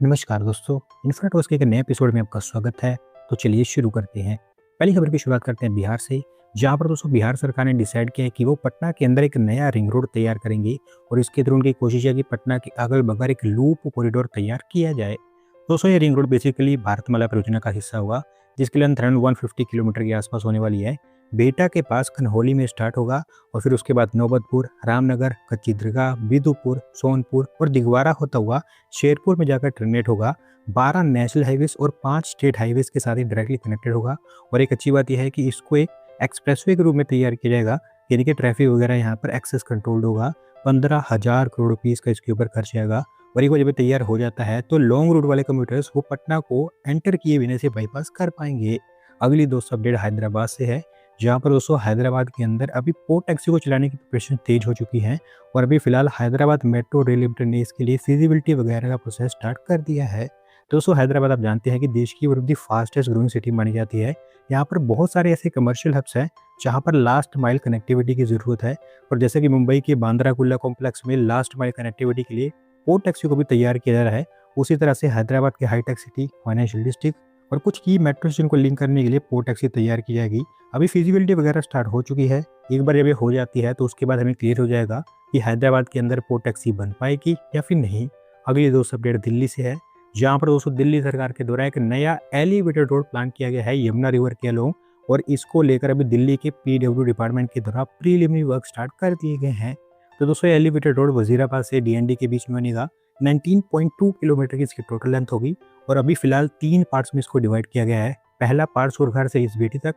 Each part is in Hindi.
नमस्कार दोस्तों, इन्फोटॉक्स के एक नए एपिसोड में आपका स्वागत है। तो चलिए शुरू करते हैं। पहली खबर की शुरुआत करते हैं बिहार से, जहाँ पर दोस्तों बिहार सरकार ने डिसाइड किया है कि वो पटना के अंदर एक नया रिंग रोड तैयार करेंगे और इसके थ्रू उनकी कोशिश है कि पटना के अगल-बगल एक लूप कॉरिडोर तैयार किया जाए। दोस्तों ये रिंग रोड बेसिकली भारतमाला परियोजना का हिस्सा होगा, जिसकी लेंथ अराउंड 150 किलोमीटर के आसपास होने वाली है। बेहटा के पास खनहौली में स्टार्ट होगा और फिर उसके बाद नौबतपुर, रामनगर, कच्ची दरगाह, बिदुपुर, सोनपुर और दिगवारा होता हुआ शेरपुर में जाकर टर्मिनेट होगा। 12 नेशनल हाईवेज और 5 स्टेट हाईवेज के साथ ही डायरेक्टली कनेक्टेड होगा। और एक अच्छी बात यह है कि इसको एक एक्सप्रेसवे के रूप में तैयार किया जाएगा, यानी कि ट्रैफिक वगैरह यहाँ पर एक्सेस कंट्रोल्ड होगा। 15,000 करोड़ रुपीज़ का इसके ऊपर खर्च आएगा। और एक बार जब ये तैयार हो जाता है तो लॉन्ग रूट वाले कम्यूटर्स वो पटना को एंटर किए बिना से बाईपास कर पाएंगे। अगली दोस्तों अपडेट हैदराबाद से है, जहाँ पर दोस्तों हैदराबाद के अंदर अभी पोर्ट टैक्सी को चलाने की प्रिपरेशन तेज हो चुकी है। और अभी फिलहाल हैदराबाद मेट्रो रेल लिमिटेड ने इसके लिए फिजिबिलिटी वगैरह का प्रोसेस स्टार्ट कर दिया है। दोस्तों हैदराबाद आप जानते हैं कि देश की one of the fastest growing city मानी जाती है। यहाँ पर बहुत सारे ऐसे कमर्शियल हब्स हैं जहाँ पर लास्ट माइल कनेक्टिविटी की ज़रूरत है। और जैसे कि मुंबई के बांद्रा कुर्ला कॉम्प्लेक्स में लास्ट माइल कनेक्टिविटी के लिए पोर्ट टैक्सी को भी तैयार किया जा रहा है, उसी तरह से हैदराबाद के हाईटेक सिटी, फाइनेंशियल डिस्ट्रिक्ट और कुछ की मेट्रो स्टेशन को लिंक करने के लिए पोर्ट टैक्सी तैयार की जाएगी। अभी फिजिबिलिटी वगैरह स्टार्ट हो चुकी है। एक बार जब ये हो जाती है तो उसके बाद हमें क्लियर हो जाएगा कि हैदराबाद के अंदर पोर्ट टैक्सी बन पाएगी या फिर नहीं। अगली दोस्त अपडेट दिल्ली से है, जहाँ पर दोस्तों दिल्ली सरकार के द्वारा एक नया एलिवेटेड रोड प्लान किया गया है यमुना रिवर के अलोंग। और इसको लेकर अभी दिल्ली के पीडब्ल्यू डिपार्टमेंट के द्वारा प्रीलिमिनरी वर्क स्टार्ट कर दिए गए हैं। तो दोस्तों एलिवेटेड रोड वजीराबाद से डीएनडी के बीच में बनेगा। 19.2 किलोमीटर की इसकी टोटल लेंथ होगी। और अभी फिलहाल 3 पार्ट्स में इसको डिवाइड किया गया है। पहला पार्ट सुरघर से ISBT तक,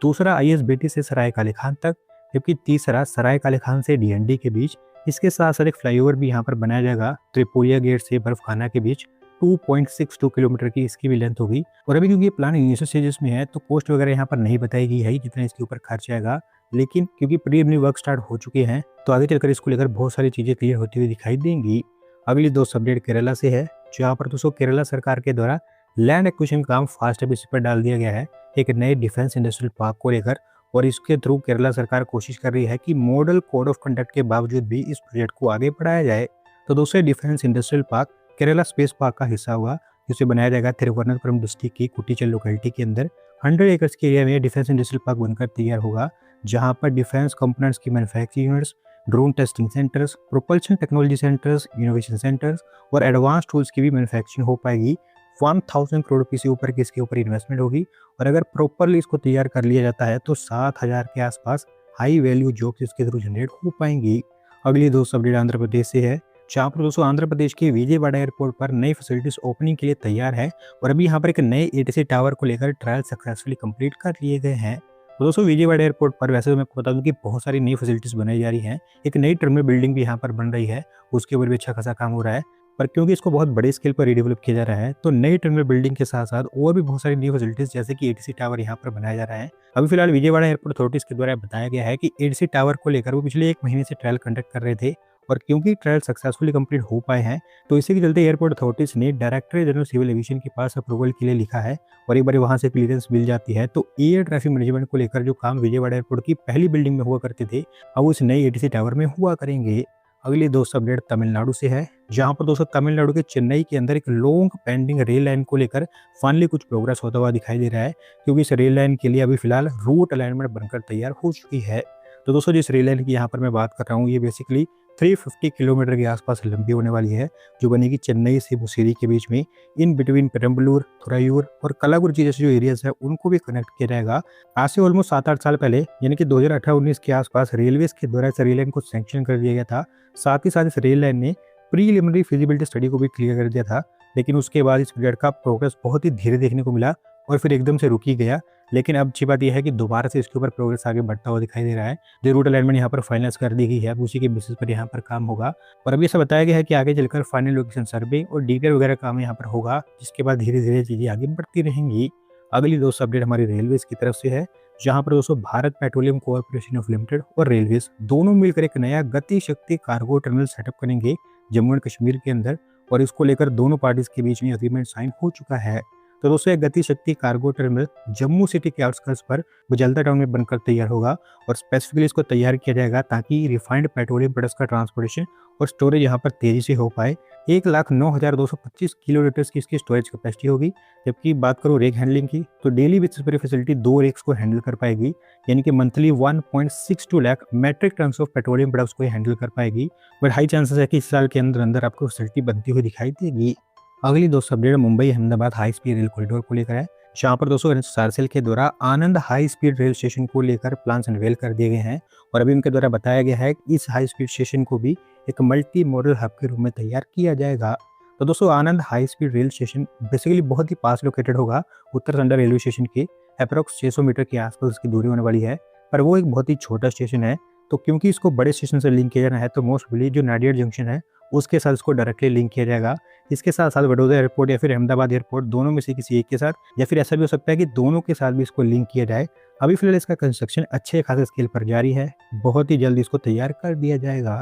दूसरा ISBT से सराय काले खान तक, जबकि तीसरा सराय काले खान से डीएनडी के बीच। इसके साथ साथ एक फ्लाईओवर भी यहाँ पर बनाया जाएगा त्रिपुरिया गेट से बर्फखाना के बीच। 2.62 किलोमीटर की इसकी भी लेंथ होगी। और अभी क्योंकि ये प्लान इनिशियल स्टेजेस में है तो कॉस्ट वगैरह यहाँ पर नहीं बताई गई है जितना इसके ऊपर खर्च आएगा। लेकिन क्योंकि प्रीलिमिनरी वर्क स्टार्ट हो चुके हैं तो आगे चलकर इसको लेकर बहुत सारी चीजें क्लियर होती हुई दिखाई देंगी। अगली दो अपडेट केरला से है, जहाँ पर दोस्तों केरला सरकार के द्वारा लैंड एक्विजिशन काम फास्ट अभी इस पर डाल दिया गया है एक नए डिफेंस इंडस्ट्रियल पार्क को लेकर। और इसके थ्रू केरला सरकार कोशिश कर रही है कि मॉडल कोड ऑफ कंडक्ट के बावजूद भी इस प्रोजेक्ट को आगे बढ़ाया जाए। तो दोस्तों defence industrial park Kerala space park का हिस्सा हुआ, जिसे बनाया जाएगा तिरुवनंतपुरम डिस्ट्रिक्ट की कुटीचल लोकेलिटी के अंदर। 100 एकर्स के एरिया में डिफेंस इंडस्ट्रियल पार्क बनकर तैयार होगा, जहाँ पर डिफेंस कंपोनेंट्स की manufacturing units, drone testing centres, propulsion technology centres, innovation centres और एडवांस टूल्स की भी मैन्युफैक्चरिंग हो पाएगी। 1000 करोड़ रुपये से ऊपर की इसके ऊपर इन्वेस्टमेंट होगी। और अगर प्रॉपरली इसको तैयार कर लिया जाता है तो 7,000 के आसपास हाई वैल्यू जॉब्स इसके थ्रू जनरेट हो पाएंगी। अगली दोस्तों अपडेट आंध्र प्रदेश से है, जहाँ पर दोस्तों आंध्र प्रदेश के विजयवाड़ा एयरपोर्ट पर नई फैसिलिटीज ओपनिंग के लिए तैयार है। और अभी यहाँ पर एक नए ATC टावर को लेकर ट्रायल सक्सेसफुली कंप्लीट कर लिए गए हैं। तो दोस्तों विजयवाड़ा एयरपोर्ट पर वैसे तो मैं आपको बता दूं कि बहुत सारी नई फैसिलिटीज बनाई जा रही हैं। एक नई टर्मिनल बिल्डिंग भी यहाँ पर बन रही है, उसके ऊपर भी अच्छा खासा काम हो रहा है। पर क्योंकि इसको बहुत बड़े स्केल पर रीडेवलप किया जा रहा है तो नई टर्मिनल बिल्डिंग के साथ साथ और भी बहुत सारी नई फैसिलिटीज जैसे कि ATC टावर यहाँ पर बनाया जा रहा है। अभी फिलहाल विजयवाड़ा एयरपोर्ट अथॉरिटीज के द्वारा बताया गया है कि ATC टावर को लेकर वो पिछले 1 महीने से ट्रायल कंडक्ट कर रहे थे। और क्योंकि ट्रायल सक्सेसफुली कंप्लीट हो पाए हैं तो इसी के चलते एयरपोर्ट अथॉरिटीज ने डायरेक्टर जनरल सिविल एविएशन के पास अप्रूवल के लिए लिखा है। और एक बार वहां से क्लियरेंस मिल जाती है तो एयर ट्रैफिक मैनेजमेंट को लेकर जो काम विजयवाड़ा एयरपोर्ट की पहली बिल्डिंग में हुआ करते थे अब उस नई ATC टावर में हुआ करेंगे। अगली दोस्तों अपडेट तमिलनाडु से है, जहां पर दोस्तों तमिलनाडु के चेन्नई के अंदर एक लॉन्ग पेंडिंग रेल लाइन को लेकर फाइनली कुछ प्रोग्रेस होता हुआ दिखाई दे रहा है, क्योंकि इस रेल लाइन के लिए अभी फिलहाल रूट अलाइनमेंट बनकर तैयार हो चुकी है। तो दोस्तों जिस रेल लाइन की यहाँ पर मैं बात कर रहा हूँ ये बेसिकली 350 किलोमीटर के आसपास लंबी होने वाली है, जो बनेगी चेन्नई से मुसीरी के बीच में। इन बिटवीन पेरम्बलूर, थुरायूर और कलागुर्जी जैसे जो एरियाज है उनको भी कनेक्ट किया जाएगा। आज से ऑलमोस्ट 7-8 साल पहले यानी कि 2018-19 के आसपास रेलवेज के द्वारा इस रेल लाइन को सैंक्शन कर दिया गया था। साथ ही साथ इस रेल लाइन ने प्रीलिमिनरी फिजिबिलिटी स्टडी को भी क्लियर कर दिया था, लेकिन उसके बाद इस प्रोजेक्ट का प्रोग्रेस बहुत ही धीरे देखने को मिला और फिर एकदम से रुक ही गया। लेकिन अब अच्छी बात यह है कि दोबारा से इसके ऊपर प्रोग्रेस आगे बढ़ता हुआ दिखाई दे रहा है। जो रूट अलाइनमेंट यहाँ पर फाइनलाइज कर दी गई है अब उसी के बेसिस पर यहाँ पर काम होगा। और अभी ऐसा बताया गया है कि आगे चलकर फाइनल लोकेशन सर्वे और डिटेल वगैरह काम यहाँ पर होगा, जिसके बाद धीरे धीरे चीजें आगे बढ़ती रहेंगी। अगली दोस्तों अपडेट हमारी रेलवेज की तरफ से है, जहाँ पर दोस्तों Bharat petroleum corporation of limited और रेलवेज दोनों मिलकर एक नया गति शक्ति कार्गो टर्मिनल सेटअप करेंगे जम्मू एंड कश्मीर के अंदर। और इसको लेकर दोनों पार्टीज के बीच में अग्रीमेंट साइन हो चुका है। तो दोस्तों ये गति शक्ति कार्गो टर्मिनल जम्मू सिटी के आउटस्कर्ट्स पर गुजलता टाउन में बनकर तैयार होगा। और स्पेसिफिकली इसको तैयार किया जाएगा ताकि रिफाइंड पेट्रोलियम प्रोडक्ट्स का ट्रांसपोर्टेशन और स्टोरेज यहाँ पर तेजी से हो पाए। 1,09,225 किलोलीटर्स की इसकी स्टोरेज कैपेसिटी होगी। जबकि बात करूँ रेक हैंडलिंग की, तो डेली बेसिस पर ये फैसिलिटी 2 रेक्स को हैंडल कर पाएगी, यानी कि monthly 1.62 lakh metric tons of petroleum products को ये हैंडल कर पाएगी। बट हाई चांसेस है कि इस साल के अंदर आपको फैसिलिटी बनती हुई दिखाई देगी। अगली दोस्तों update Mumbai Ahmedabad high speed rail corridor को लेकर है, जहाँ पर दोस्तों सारसेल के द्वारा आनंद हाई स्पीड रेल स्टेशन को लेकर प्लान्स अनवेल कर दिए गए हैं। और अभी उनके द्वारा बताया गया है कि इस हाई स्पीड स्टेशन को भी एक मल्टी मॉडल हब के रूप में तैयार किया जाएगा। तो दोस्तों Anand high speed rail station basically बहुत ही पास लोकेटेड होगा उत्तर संडा रेलवे स्टेशन के, अप्रॉक्स 600 मीटर के आसपास इसकी दूरी होने वाली है। पर वो एक बहुत ही छोटा स्टेशन है, तो क्योंकि इसको बड़े स्टेशन से लिंक किया जाना है, तो मोस्टली जो नाडियाड जंक्शन है उसके साथ इसको डायरेक्टली लिंक किया जाएगा। इसके साथ साथ वडोदरा एयरपोर्ट या फिर अहमदाबाद एयरपोर्ट, दोनों में से किसी एक के साथ, या फिर ऐसा भी हो सकता है कि दोनों के साथ भी इसको लिंक किया जाए। अभी फिलहाल इसका कंस्ट्रक्शन अच्छे खासे स्केल पर जारी है, बहुत ही जल्द इसको तैयार कर दिया जाएगा।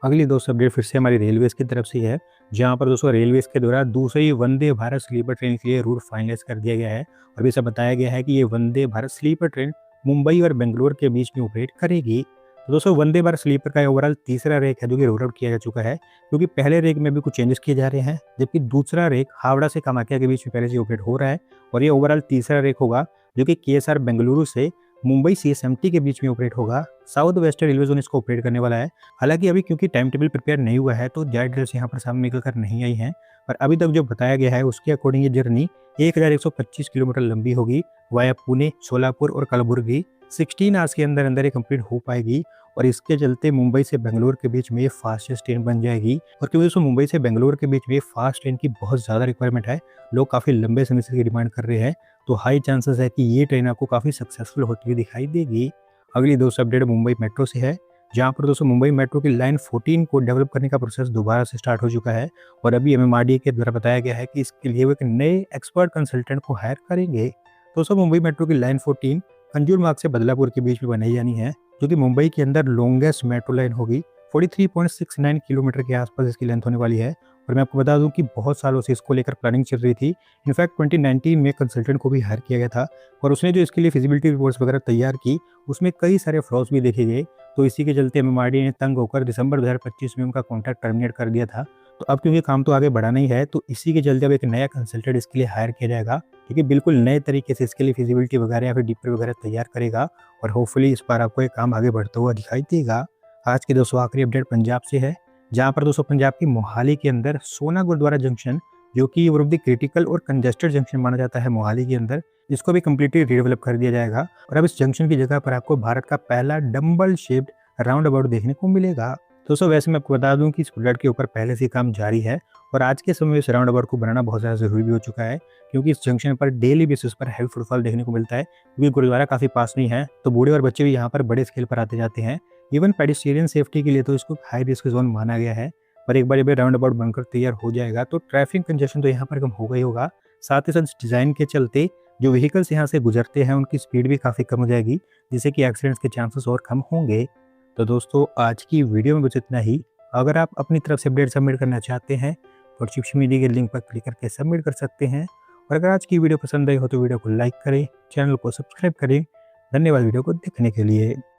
अगली दोस्तों अपडेट फिर से हमारी रेलवेज की तरफ से है, जहां पर दोस्तों रेलवेज के द्वारा दूसरी वंदे भारत स्लीपर ट्रेन के लिए रूट फाइनलाइज कर दिया गया है। और भी ऐसा बताया गया है कि ये वंदे भारत स्लीपर ट्रेन मुंबई और बेंगलोर के बीच में ऑपरेट करेगी। तो दोस्तों वंदे भारत स्लीपर का ओवरऑल तीसरा रेक है जो कि रोल आउट किया जा चुका है, क्योंकि पहले रेक में भी कुछ चेंजेस किए जा रहे हैं, जबकि दूसरा रेक हावड़ा से कामाख्या के बीच में पहले से ऑपरेट हो रहा है। और ये ओवरऑल तीसरा रेक होगा जो कि केएसआर बेंगलुरु से मुंबई सीएसएमटी के बीच में ऑपरेट होगा। साउथ वेस्टर्न रेलवे जोन इसको ऑपरेट करने वाला है। हालांकि अभी क्योंकि टाइम टेबल प्रिपेयर नहीं हुआ है, तो ज़्यादा डिटेल्स यहाँ पर सामने निकल कर नहीं आई हैं। पर अभी तक जो बताया गया है उसके अकॉर्डिंग ये जर्नी 1125 किलोमीटर लंबी होगी, वाया पुणे, सोलापुर और कलबुर्गी। 16 आवर्स के अंदर अंदर ये कंप्लीट हो पाएगी। और इसके चलते मुंबई से बेंगलोर के बीच में ये फास्टेस्ट ट्रेन बन जाएगी। और क्योंकि दोस्तों मुंबई से बेंगलोर के बीच में फास्ट ट्रेन की बहुत ज़्यादा रिक्वायरमेंट है, लोग काफ़ी लंबे समय से डिमांड कर रहे हैं, तो हाई चांसेस है कि ये ट्रेन आपको काफ़ी सक्सेसफुल होती हुई दिखाई देगी। अगली दोस्तों अपडेट मुंबई मेट्रो से है, जहाँ पर दोस्तों मुंबई मेट्रो की लाइन 14 को डेवलप करने का प्रोसेस दोबारा से स्टार्ट हो चुका है। और अभी एमएमआरडीए के द्वारा बताया गया है कि इसके लिए वो एक नए एक्सपर्ट कंसल्टेंट को हायर करेंगे। दोस्तों मुंबई मेट्रो की लाइन 14 खंजूर मार्ग से बदलापुर के बीच में बनाई जानी है, जो कि मुंबई के अंदर लॉन्गेस्ट मेट्रो लाइन होगी। 43.69 किलोमीटर के आसपास इसकी लेंथ होने वाली है। और मैं आपको बता दूं कि बहुत सालों से इसको लेकर प्लानिंग चल रही थी। इनफैक्ट 2019 में कंसल्टेंट को भी हायर किया गया था, और उसने जो इसके लिए फिजिबिलिटी रिपोर्ट्स वगैरह तैयार की, उसमें कई सारे फ्लॉज भी देखे गए। तो इसी के चलते एमएमआरडीए ने तंग होकर दिसंबर 2025 में उनका कॉन्ट्रैक्ट टर्मिनेट कर दिया था। तो अब क्योंकि काम तो आगे बढ़ाना ही है, तो इसी के चलते अब एक नया कंसल्टेंट इसके लिए हायर किया जाएगा, क्योंकि बिल्कुल नए तरीके से इसके लिए फिजिबिलिटी वगैरह या फिर डीपर वगैरह तैयार करेगा। और होपफुली इस बार आपको ये काम आगे बढ़ता हुआ दिखाई देगा। आज की दोस्तों आखिरी अपडेट पंजाब से है, जहाँ पर दोस्तों पंजाब की मोहाली के अंदर सोना गुरुद्वारा जंक्शन, जो कि वन ऑफ द क्रिटिकल और कंजेस्टेड जंक्शन माना जाता है मोहाली के अंदर, इसको भी कम्प्लीटली रिडेवलप कर दिया जाएगा। और अब इस जंक्शन की जगह पर आपको भारत का पहला डम्बल शेप्ड राउंड अबाउट देखने को मिलेगा। दोस्तों वैसे मैं आपको बता दूं कि इस प्रोजेक्ट के ऊपर पहले से काम जारी है, और आज के समय में इस राउंड अबाउट को बनाना बहुत ज़्यादा ज़रूरी भी हो चुका है, क्योंकि इस जंक्शन पर डेली बेसिस पर हैवी फुटफॉल देखने को मिलता है, क्योंकि गुरुद्वारा काफ़ी पास नहीं है, तो बूढ़े और बच्चे भी यहाँ पर बड़े स्केल पर आते जाते हैं। इवन पेडिस्ट्रियन सेफ्टी के लिए तो इसको हाई रिस्क जोन माना गया है। पर एक बार जब राउंड अबाउट बनकर तैयार हो जाएगा, तो ट्रैफिक कंजेशन तो यहाँ पर कम होगा ही होगा। साथ ही साथ डिज़ाइन के चलते जो व्हीकल्स यहाँ से गुजरते हैं उनकी स्पीड भी काफ़ी कम हो जाएगी, जिससे कि एक्सीडेंट्स के चांसेस और कम होंगे। तो दोस्तों आज की वीडियो में बस इतना ही। अगर आप अपनी तरफ से अपडेट सबमिट करना चाहते हैं, तो सोशल मीडिया के लिंक पर क्लिक करके सबमिट कर सकते हैं। और अगर आज की वीडियो पसंद आई हो तो वीडियो को लाइक करें, चैनल को सब्सक्राइब करें। धन्यवाद वीडियो को देखने के लिए।